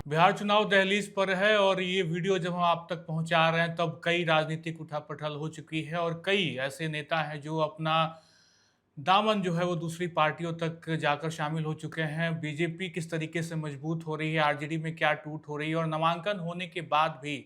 बिहार चुनाव दहलीज पर है और ये वीडियो जब हम आप तक पहुंचा रहे हैं तब कई राजनीतिक उठापटल हो चुकी है और कई ऐसे नेता हैं जो अपना दामन जो है वो दूसरी पार्टियों तक जाकर शामिल हो चुके हैं। बीजेपी किस तरीके से मजबूत हो रही है, आरजेडी में क्या टूट हो रही है और नामांकन होने के बाद भी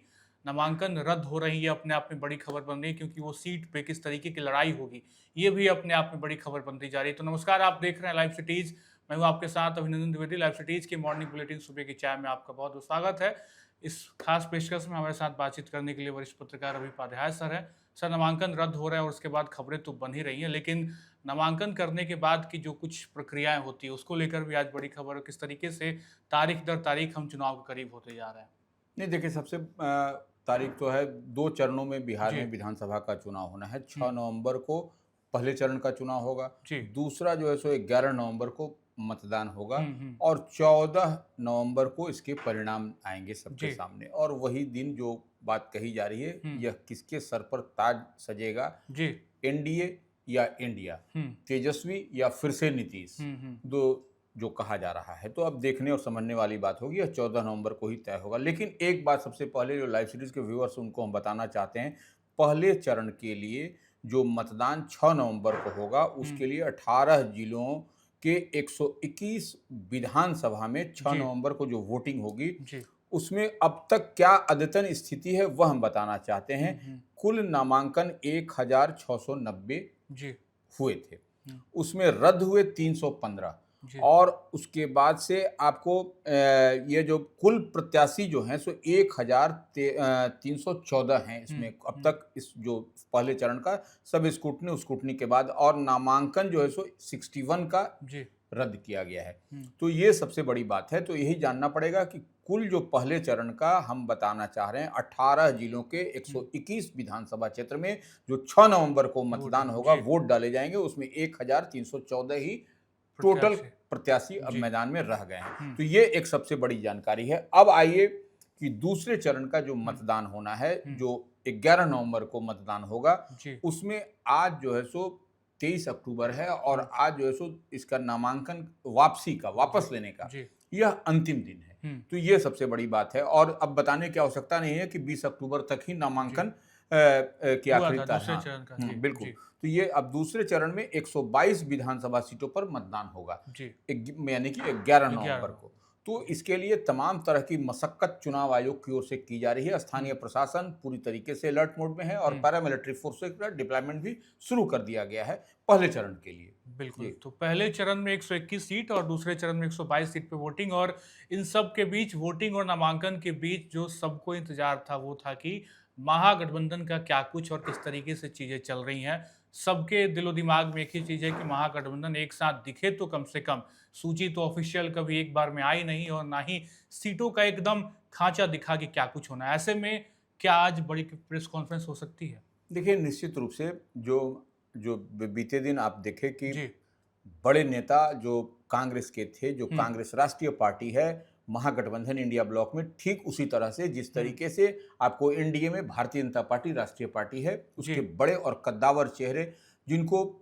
नामांकन रद्द हो रही है, अपने आप में बड़ी खबर बन रही है क्योंकि वो सीट पे किस तरीके की लड़ाई होगी ये भी अपने आप में बड़ी खबर बनती जा रही है। तो नमस्कार, आप देख रहे हैं लाइव सिटीज। मैं हूं आपके साथ अभिनंदन द्विवेदी। लाइव सिटीज की मॉर्निंग बुलेटिन सुबह की चाय में आपका बहुत बहुत स्वागत है। इस खास पेशकश में हमारे साथ बातचीत करने के लिए वरिष्ठ पत्रकार अभी उपाध्याय सर हैं। सर, नामांकन रद्द हो रहा है और उसके बाद खबरें तो बन ही रही हैं, लेकिन नामांकन करने के बाद की जो कुछ प्रक्रियाएं होती है उसको लेकर भी आज बड़ी खबर है। किस तरीके से तारीख दर तारीख हम चुनाव के करीब होते जा रहे हैं। नहीं, देखिए, सबसे तारीख तो है। 2 चरणों में बिहार जी। में विधानसभा का चुनाव होना है। 6 हम्म। नवंबर को पहले चरण का चुनाव होगा। जी। दूसरा जो है सो 11 नवंबर को मतदान होगा हम्म। और 14 नवंबर को इसके परिणाम आएंगे सबके जी। सामने। और वही दिन जो बात कही जा रही है, हम्म। यह किसके सर पर ताज सजेगा, जी। एनडीए या इंडिया, हम्म। तेजस्वी या फिर से नीतीश, हम्म। दो जो कहा जा रहा है। तो अब देखने और समझने वाली बात होगी। यह 14 नवंबर को ही तय होगा। लेकिन एक बात सबसे पहले जो लाइव सीरीज के व्यूअर्स उनको हम बताना चाहते हैं, पहले चरण के लिए जो मतदान 6 नवंबर को होगा उसके लिए 18 जिलों के 121 विधानसभा में 6 जी। नवंबर को जो वोटिंग होगी जी। उसमें अब तक क्या अद्यतन स्थिति है वह हम बताना चाहते हैं। कुल नामांकन 1690 जी। हुए थे, हम्म। उसमें रद्द हुए 315। जी। और उसके बाद से आपको ये जो कुल प्रत्याशी जो हैं सो 1314 हैं इसमें अब तक, इस जो पहले चरण का सब स्क्रूटनी के बाद, और नामांकन जो है सो 61 का जी। रद्द किया गया है। हम्म। तो ये सबसे बड़ी बात है। तो यही जानना पड़ेगा कि कुल जो पहले चरण का हम बताना चाह रहे हैं, 18 जिलों के 121 विधानसभा क्षेत्र में जो 6 नवंबर को वोट मतदान डाले, होगा, जी। वोट डाले जाएंगे, उसमें 1314 ही टोटल प्रत्याशी। प्रत्याशी अब जी। मैदान में रह गए हैं। हम्म। तो ये एक सबसे बड़ी जानकारी है। अब आइए कि दूसरे चरण का जो मतदान होना है, हम्म। जो 11 नवंबर को मतदान होगा, जी। उसमें आज जो है सो 23 अक्टूबर है और आज जो है सो इसका नामांकन वापस लेने का जी। यह अंतिम दिन है। तो ये सबसे बड़ी बात है। और अब बताने की आवश्यकता नहीं है कि 20 अक्टूबर तक ही नामांकन की हुआ आखिरी था तारीख। दूसरे हाँ, चरण का। जी। बिल्कुल। जी। तो ये अब दूसरे चरण में 122 विधानसभा सीटों पर मतदान होगा, जी। यानी कि 11 11 नवंबर नौ। को। तो इसके लिए तमाम तरह की मशक्कत चुनाव आयोग की ओर से की जा रही है। स्थानीय प्रशासन पूरी तरीके से अलर्ट मोड में है और पैरामिलिट्री फोर्सेस का डिप्लॉयमेंट भी शुरू कर दिया गया है पहले चरण के लिए। बिल्कुल। जी। तो पहले चरण में 121 सीट और दूसरे चरण में 122 सीट पे वोटिंग, और इन सब के बीच, वोटिंग और नामांकन के बीच, जो सबको इंतजार था वो था कि महागठबंधन का क्या कुछ और किस तरीके से चीजें चल रही हैं। सबके दिलो दिमाग में एक ही चीज है कि महागठबंधन एक साथ दिखे तो कम से कम। सूची तो ऑफिशियल कभी एक बार में आई नहीं और ना ही सीटों का एकदम खांचा दिखा कि क्या कुछ होना है। ऐसे में क्या आज बड़ी प्रेस कॉन्फ्रेंस हो सकती है? देखिए, निश्चित रूप से जो जो बीते दिन आप देखे कि जी। बड़े नेता जो कांग्रेस के थे, जो हम्म। कांग्रेस राष्ट्रीय पार्टी है, महागठबंधन इंडिया ब्लॉक में ठीक उसी तरह से जिस तरीके से आपको एनडीए में भारतीय जनता पार्टी राष्ट्रीय पार्टी है, जी। उसके बड़े और कद्दावर चेहरे, जिनको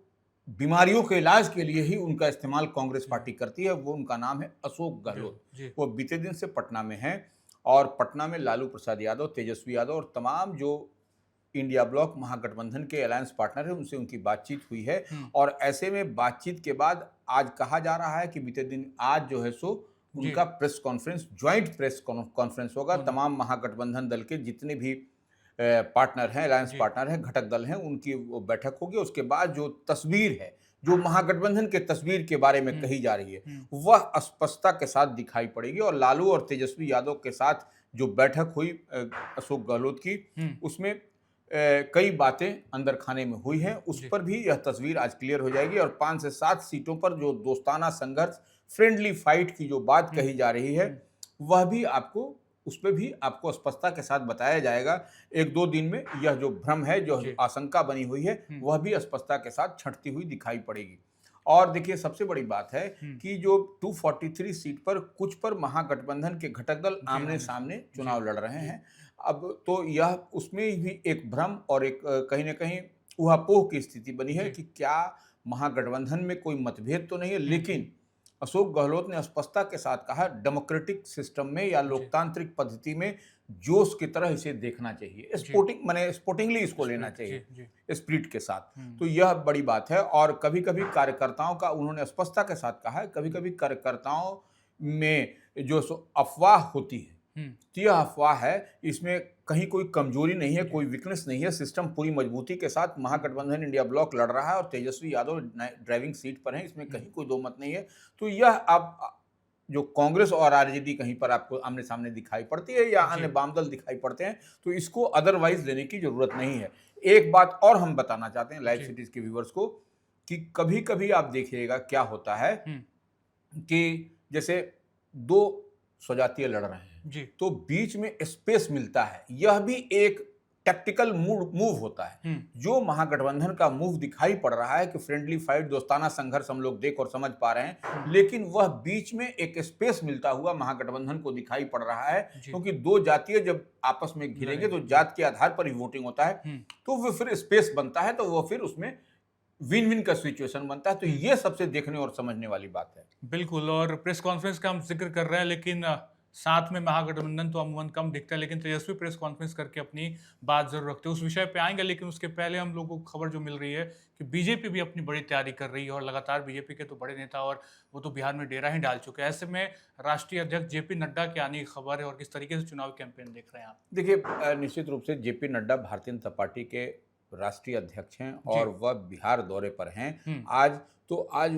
बीमारियों के इलाज के लिए ही उनका इस्तेमाल कांग्रेस पार्टी करती है, वो उनका नाम है अशोक गहलोत। जी। वो बीते दिन से पटना में हैं और पटना में लालू प्रसाद यादव, तेजस्वी यादव और तमाम जो इंडिया ब्लॉक महागठबंधन के अलायंस पार्टनर है, उनसे उनकी बातचीत हुई है। और ऐसे में बातचीत के बाद आज कहा जा रहा है कि बीते दिन आज जो है सो जी। उनका press conference, joint press conference होगा। होना। तमाम महागठबंधन दल के जितने भी पार्टनर हैं, अलायंस जी। पार्टनर हैं, घटक दल हैं, उनकी वो बैठक होगी। उसके बाद जो तस्वीर है, जो महागठबंधन के तस्वीर के बारे में कही जा रही है, वह स्पष्टता के साथ दिखाई पड़ेगी। और लालू और तेजस्वी यादव के साथ जो बैठक हुई अशोक गहलोत की, उसमें कई बातें अंदर खाने में हुई हैं, उस पर भी यह तस्वीर आज क्लियर हो जाएगी। और 5 से 7 सीटों पर जो दोस्ताना संघर्ष, फ्रेंडली फाइट की जो बात कही जा रही है, वह भी आपको, उस पर भी आपको स्पष्टता के साथ बताया जाएगा। 1-2 दिन में यह जो भ्रम है, जो आशंका बनी हुई है, वह भी स्पष्टता के साथ छंटती हुई दिखाई पड़ेगी। और देखिए, सबसे बड़ी बात है कि जो 243 सीट पर कुछ पर महागठबंधन के घटक दल आमने सामने चुनाव लड़ रहे हैं। अब तो यह उसमें भी एक भ्रम और एक कहीं न कहीं ऊहापोह की स्थिति बनी है कि क्या महागठबंधन में कोई मतभेद तो नहीं है, लेकिन अशोक गहलोत ने स्पष्टता के साथ कहा, डेमोक्रेटिक सिस्टम में या लोकतांत्रिक पद्धति में जोश की तरह इसे देखना चाहिए, स्पोर्टिंगली इसको लेना चाहिए, स्पिरिट के साथ। तो यह बड़ी बात है। और कभी कभी कार्यकर्ताओं का उन्होंने स्पष्टता के साथ कहा है, कभी कभी कार्यकर्ताओं में जो अफवाह होती है, तो यह अफवाह है, इसमें कहीं कोई कमजोरी नहीं है, कोई वीकनेस नहीं है। सिस्टम पूरी मजबूती के साथ महागठबंधन इंडिया ब्लॉक लड़ रहा है और तेजस्वी यादव ड्राइविंग सीट पर हैं, इसमें कहीं कोई दो मत नहीं है। तो यह अब जो कांग्रेस और आरजेडी कहीं पर आपको आमने सामने दिखाई पड़ती है या अन्य वाम दल दिखाई पड़ते हैं, तो इसको अदरवाइज लेने की जरूरत नहीं है। एक बात और हम बताना चाहते हैं लाइव सिटीज के व्यूवर्स को, कि कभी कभी आप देखिएगा क्या होता है कि जैसे दो स्वजातीय लड़ रहे हैं तो बीच में स्पेस मिलता है, यह भी एक टैक्टिकल मूव होता है। जो महागठबंधन का मूव दिखाई पड़ रहा है कि फ्रेंडली फाइट, दोस्ताना संघर्ष हम लोग देख और समझ पा रहे हैं, लेकिन वह बीच में एक स्पेस मिलता हुआ महागठबंधन को दिखाई पड़ रहा है, क्योंकि दो जातीय जब आपस में घिरेंगे तो जात के आधार पर ही वोटिंग होता है, तो वो फिर स्पेस बनता है, तो वो फिर उसमें विन विन का सिचुएशन बनता है। तो ये सबसे देखने और समझने वाली बात है। बिल्कुल। और प्रेस कॉन्फ्रेंस का हम जिक्र कर रहे हैं, लेकिन साथ में महागठबंधन तो अमूमन कम दिखता है, लेकिन तेजस्वी प्रेस कॉन्फ्रेंस करके अपनी बात जरूर रखते हैं, उस विषय पे आएंगे। लेकिन उसके पहले हम लोगों को खबर जो मिल रही है कि बीजेपी भी अपनी बड़ी तैयारी कर रही है और लगातार बीजेपी के तो बड़े नेता और वो तो बिहार में डेरा ही डाल चुके हैं। ऐसे में राष्ट्रीय अध्यक्ष जेपी नड्डा के आने की खबर है और किस तरीके से चुनावी कैंपेन देख रहे हैं आप? देखिए, निश्चित रूप से जेपी नड्डा भारतीय जनता पार्टी के राष्ट्रीय अध्यक्ष हैं और वह बिहार दौरे पर हैं। आज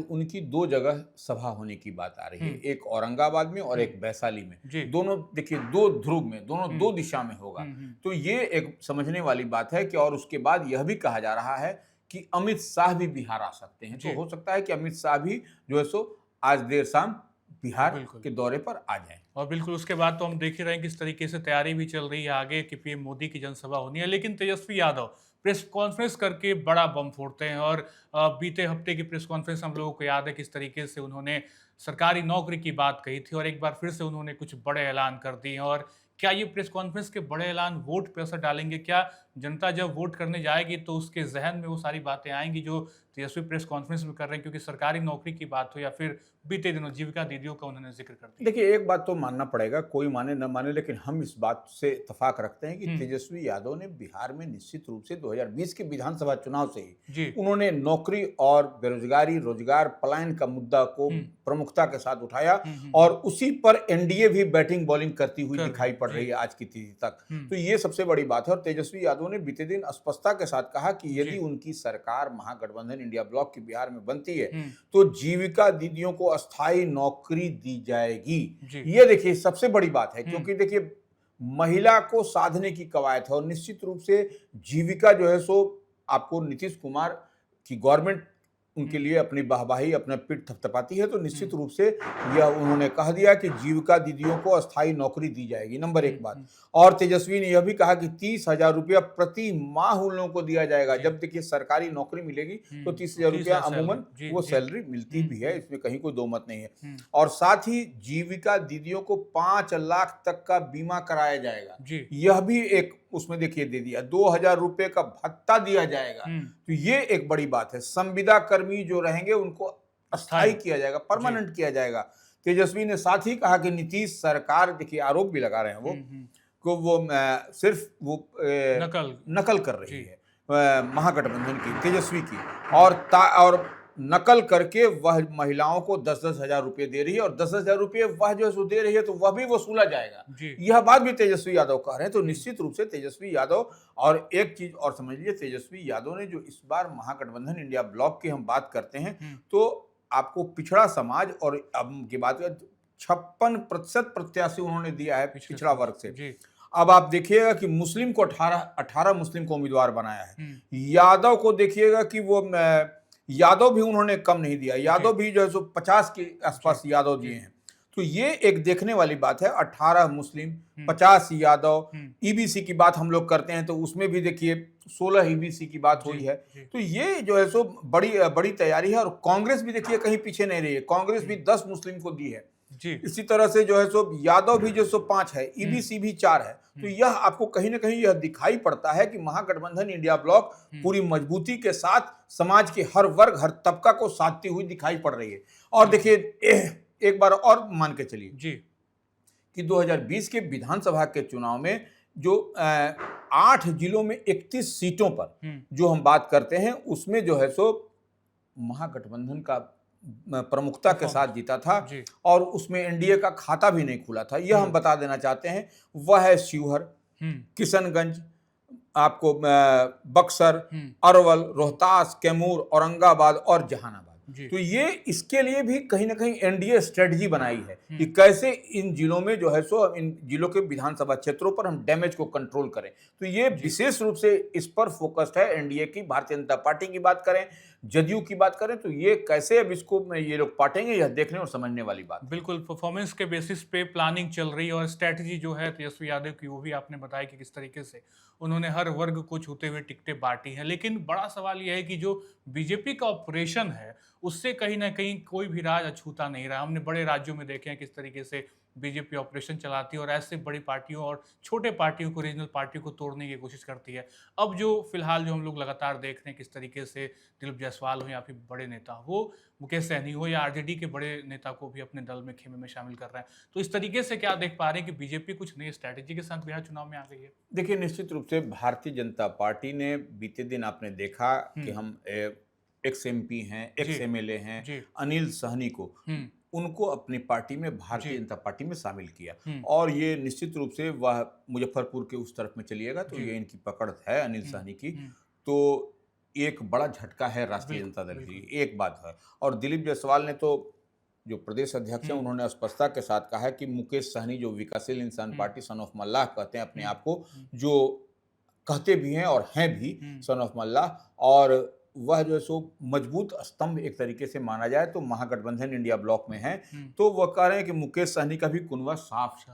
उनकी दो जगह सभा होने की बात आ रही है, एक औरंगाबाद में और एक वैशाली में। दोनों देखिए दो ध्रुव में, दोनों दो दिशा में होगा। तो ये एक समझने वाली बात है कि और उसके बाद यह भी कहा जा रहा है कि अमित शाह भी बिहार आ सकते हैं। तो हो सकता है कि अमित शाह भी जो है सो आज देर शाम बिहार के दौरे पर आ जाएं। और बिल्कुल उसके बाद तो हम देख ही रहे हैं किस तरीके से तैयारी भी चल रही है आगे कि पीएम मोदी की जनसभा होनी है। लेकिन तेजस्वी यादव प्रेस कॉन्फ्रेंस करके बड़ा बम फोड़ते हैं और बीते हफ्ते की प्रेस कॉन्फ्रेंस हम लोगों को याद है किस तरीके से उन्होंने सरकारी नौकरी की बात कही थी और एक बार फिर से उन्होंने कुछ बड़े ऐलान कर दिए हैं। और क्या ये प्रेस कॉन्फ्रेंस के बड़े ऐलान वोट पे असर डालेंगे? क्या जनता जब वोट करने जाएगी तो उसके जहन में वो सारी बातें आएंगी जो तेजस्वी प्रेस कॉन्फ्रेंस में कर रहे हैं, क्योंकि सरकारी नौकरी की बात हो या फिर बीते दिनों जीविका दीदियों का उन्होंने जिक्र कर दिया? देखिए, एक बात तो मानना पड़ेगा, कोई माने न माने, लेकिन हम इस बात से इत्तेफाक रखते हैं कि तेजस्वी यादव ने बिहार में निश्चित रूप से 2020 के विधानसभा चुनाव से ही उन्होंने नौकरी और बेरोजगारी, रोजगार पलायन का मुद्दा को प्रमुखता के साथ उठाया और उसी पर एनडीए भी बैटिंग बॉलिंग करती हुई दिखाई पड़ रही है आज की तिथि तक। तो ये सबसे बड़ी बात है। और तेजस्वी यादव ने बीते दिन स्पष्टता के साथ कहा कि यदि उनकी सरकार महागठबंधन इंडिया ब्लॉक की बिहार में बनती है तो जीविका दीदियों को अस्थायी नौकरी दी जाएगी। ये देखिए सबसे बड़ी बात है, क्योंकि देखिए महिला को साधने की कवायद है और निश्चित रूप से जीविका जो है सो आपको नीतीश कुमार की गवर्नमेंट उनके लिए अपनी वाहवाही, अपना पीठ थपथपाती है। तो निश्चित रूप से यह उन्होंने कह दिया कि जीविका दीदियों को अस्थायी नौकरी दी जाएगी, नंबर एक बात। और तेजस्वी ने यह भी कहा कि 30,000 रुपया प्रति माह उन लोगों को दिया जाएगा। जब देखिए सरकारी नौकरी मिलेगी तो 30,000 रुपया अमूमन वो सैलरी मिलती भी है, इसमें कहीं कोई दो मत नहीं है। और साथ ही जीविका दीदियों को 5 लाख तक का बीमा कराया जाएगा, यह भी एक उसमें देखिए दे दिया। 2,000 रुपए का भत्ता दिया जाएगा। तो ये एक बड़ी बात है। संविदा कर्मी जो रहेंगे उनको अस्थायी किया जाएगा, परमानेंट किया जाएगा। तेजस्वी ने साथ ही कहा कि नीतीश सरकार, देखिए आरोप भी लगा रहे हैं वो सिर्फ वो नकल कर रही है महागठबंधन की, तेजस्वी की, और नकल करके वह महिलाओं को 10-10 हजार रुपये दे रही है और 10 हजार रुपये वह जो है दे रही है तो वह भी वसूला जाएगा। यह बात भी तेजस्वी यादव कह रहे हैं। तो निश्चित रूप से तेजस्वी यादव, और एक चीज और समझ लीजिए, तेजस्वी यादव ने जो इस बार महागठबंधन इंडिया ब्लॉक की हम बात करते हैं तो आपको पिछड़ा समाज और अब की बात 56% प्रत्याशी उन्होंने दिया है पिछड़ा वर्ग से। अब आप देखिएगा कि मुस्लिम को 18 मुस्लिम को उम्मीदवार बनाया है। यादव को देखिएगा कि वो यादव भी उन्होंने कम नहीं दिया, यादव भी जो है सो 50 के आसपास यादव दिए हैं। तो ये एक देखने वाली बात है। 18 मुस्लिम, 50 यादव। ईबीसी की बात हम लोग करते हैं तो उसमें भी देखिए 16 ईबीसी की बात हुई है। तो ये जो है सो बड़ी तैयारी है। और कांग्रेस भी देखिए कहीं पीछे नहीं रही है, कांग्रेस भी 10 मुस्लिम को दी है। इसी तरह से जो है सो यादव भी जो सो 5 है, ईबीसी भी 4 है। तो यह आपको कहीं ना कहीं यह दिखाई पड़ता है कि महागठबंधन इंडिया ब्लॉक पूरी मजबूती के साथ समाज के हर वर्ग, हर तबका को साधती हुई दिखाई पड़ रही है। और देखिए एक बार और मान के चलिए जी। कि 2020 के विधानसभा के चुनाव में जो 8 जिलों में 31 सीटों पर जो हम बात करते हैं, उसमें जो है सो महागठबंधन का प्रमुखता के साथ जीता था जी। और उसमें एनडीए का खाता भी नहीं खुला था। यह हम बता देना चाहते हैं। वह है शिवहर, किशनगंज, आपको बक्सर, अरवल, रोहतास, कैमूर, औरंगाबाद और जहानाबाद। तो ये इसके लिए भी कहीं ना कहीं एनडीए स्ट्रेटजी बनाई है कि कैसे इन जिलों में जो है सो इन जिलों के विधानसभा क्षेत्रों पर हम डैमेज को कंट्रोल करें। तो ये विशेष रूप से इस पर फोकस्ड है एनडीए की। भारतीय जनता पार्टी की बात करें, जदयू की बात करें, तो ये कैसे अब इसको ये लोग पाटेंगे, यह देखने और समझने वाली बात। बिल्कुल, परफॉर्मेंस के बेसिस पे प्लानिंग चल रही है और स्ट्रेटजी जो है तेजस्वी यादव की, वो भी आपने बताया कि किस तरीके से उन्होंने हर वर्ग को छूते हुए टिकटें बांटी हैं। लेकिन बड़ा सवाल यह है कि जो बीजेपी का ऑपरेशन है, उससे कहीं ना कहीं कोई भी राज्य अछूता नहीं रहा। हमने बड़े राज्यों में देखे हैं किस तरीके से बीजेपी ऑपरेशन चलाती है और ऐसे बड़ी पार्टियों और छोटे पार्टियों को, रीजनल पार्टियों को तोड़ने की कोशिश करती है। अब जो फिलहाल जो हम लोग लगातार देख रहे हैं किस तरीके से दिलीप जायसवाल हो या फिर बड़े नेता हो, मुकेश सहनी हो या आरजेडी के बड़े नेता को भी अपने दल में, खेमे में शामिल कर रहे हैं। तो इस तरीके से क्या देख पा रहे हैं कि बीजेपी कुछ नई स्ट्रैटेजी के साथ बिहार चुनाव में आ गई है? देखिए, निश्चित रूप से भारतीय जनता पार्टी ने बीते दिन आपने देखा कि हम एक्स एमपी हैं, एक्स एमएलए हैं, अनिल सहनी को उनको अपनी पार्टी में, भारतीय जनता पार्टी में शामिल किया और ये निश्चित रूप से वह मुजफ्फरपुर के उस तरफ में चलिएगा तो ये इनकी पकड़ है अनिल सहनी की। तो एक बड़ा झटका है राष्ट्रीय जनता दल की, एक बात है। और दिलीप जायसवाल ने तो, जो प्रदेश अध्यक्ष हैं, उन्होंने स्पष्टता के साथ कहा है कि मुकेश सहनी, जो विकासशील इंसान पार्टी सन ऑफ मल्लाह कहते हैं अपने आप को, जो कहते भी हैं और हैं भी सन ऑफ मल्लाह, और वह जो है सो मजबूत स्तंभ एक तरीके से माना जाए तो महागठबंधन इंडिया ब्लॉक में है। तो वह कह रहे हैं कि मुकेश सहनी का भी कुनबा साफ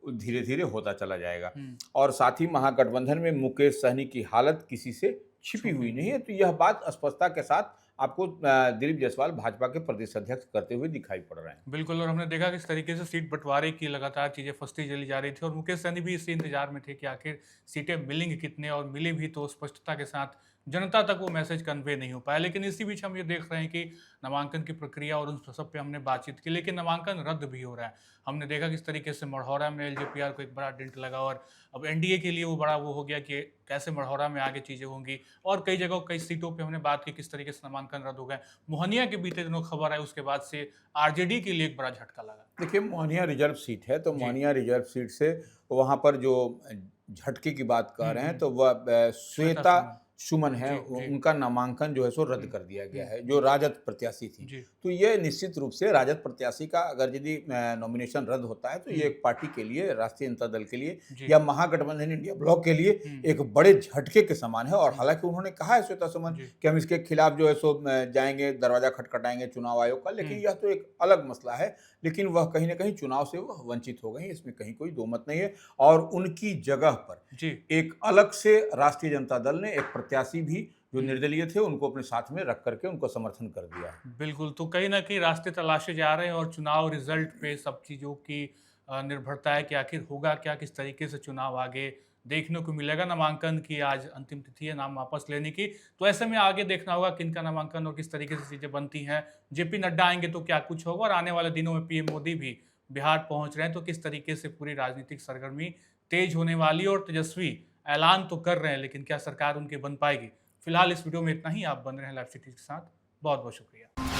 धीरे धीरे होता चला जाएगा और साथ ही महागठबंधन में मुकेश सहनी की हालत किसी से छिपी हुई नहीं है। तो यह बात स्पष्टता के साथ आपको दिलीप जायसवाल भाजपा के प्रदेश अध्यक्ष करते हुए दिखाई पड़ रहे हैं। बिल्कुल, और हमने देखा किस तरीके से सीट बंटवारे की लगातार चीजें फंसती चली जा रही थी और मुकेश सहनी भी इसी इंतजार में थे कि आखिर सीटें मिलेंगी कितने, और मिली भी तो स्पष्टता के साथ जनता तक वो मैसेज कन्वे नहीं हो पाया। लेकिन इसी बीच हम ये देख रहे हैं कि नामांकन की प्रक्रिया और उन सब पे हमने बातचीत की, लेकिन नामांकन रद्द भी हो रहा है। हमने देखा किस तरीके से मढ़ौरा में एलजेपीआर को एक बड़ा डेंट लगा और अब एनडीए के लिए वो बड़ा वो हो गया कि कैसे मढ़ौरा में आगे चीजें होंगी। और कई जगह, कई सीटों पे हमने बात की किस तरीके से नामांकन रद्द हो गए। मोहनिया के बीते दिनों खबर आई, उसके बाद से आरजेडी के लिए एक बड़ा झटका लगा। देखिए, मोहनिया रिजर्व सीट है, तो मोहनिया रिजर्व सीट से वहां पर जो झटके की बात कर रहे हैं तो वह श्वेता सुमन है, उनका नामांकन जो है सो रद्द कर दिया गया है, जो राजद प्रत्याशी थी। तो ये निश्चित रूप से राजद प्रत्याशी का अगर यदि नॉमिनेशन रद्द होता है तो ये एक पार्टी के लिए, राष्ट्रीय जनता दल के लिए या महागठबंधन इंडिया ब्लॉक के लिए एक बड़े झटके के समान है। और हालांकि उन्होंने कहा है श्वेता सुमन कि हम इसके खिलाफ जो है सो जाएंगे, दरवाजा खटखटाएंगे चुनाव आयोग का, लेकिन यह तो एक अलग मसला है। लेकिन वह कहीं ना कहीं चुनाव से वह वंचित हो गई, इसमें कहीं कोई दो मत नहीं है। और उनकी जगह पर एक अलग से राष्ट्रीय जनता दल ने एक प्रत्याशी भी जो निर्दलीय थे उनको अपने साथ में रख करके उनको समर्थन कर दिया। बिल्कुल, तो कहीं ना कहीं रास्ते तलाशे जा रहे हैं और चुनाव रिजल्ट पे सब चीज़ों की निर्भरता है कि आखिर होगा क्या, किस तरीके से चुनाव आगे देखने को मिलेगा। नामांकन की आज अंतिम तिथि है नाम वापस लेने की, तो ऐसे में आगे देखना होगा किनका नामांकन और किस तरीके से चीज़ें बनती हैं। जेपी नड्डा आएंगे तो क्या कुछ होगा, और आने वाले दिनों में पीएम मोदी भी बिहार पहुंच रहे हैं तो किस तरीके से पूरी राजनीतिक सरगर्मी तेज होने वाली। और तेजस्वी ऐलान तो कर रहे हैं, लेकिन क्या सरकार उनकी बन पाएगी? फिलहाल इस वीडियो में इतना ही। आप बन रहे हैं लाइव सिटी के साथ। बहुत बहुत शुक्रिया।